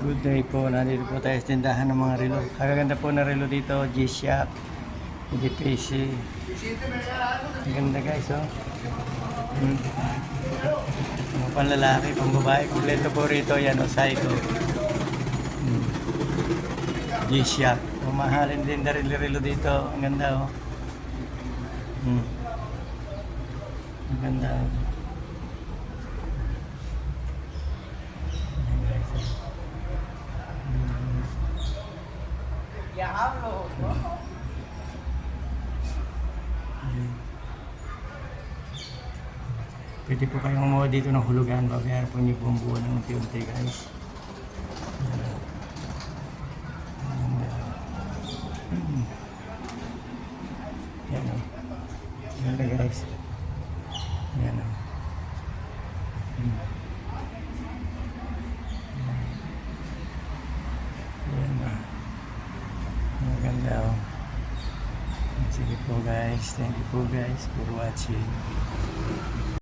Good day po. Nandito po tayo sa tindahan ng mga relo. Kagaganda po na relo dito. G-Shock. EDPC. Ang ganda guys, oh. Mga panlalaki, pambabae. Kompleto po rito. Yan, o, Psycho. G-Shock. Mamahalin din na relo dito. Ang ganda, oh. Ang ganda, oh. Pwede po kayong umuha dito ng hulugan. Babayaran po niyo po ang buwan ng unti-unti guys. Yan o. Yan na guys. Yan o. Yan o. Maganda o. Sige po guys. Thank you po guys for watching.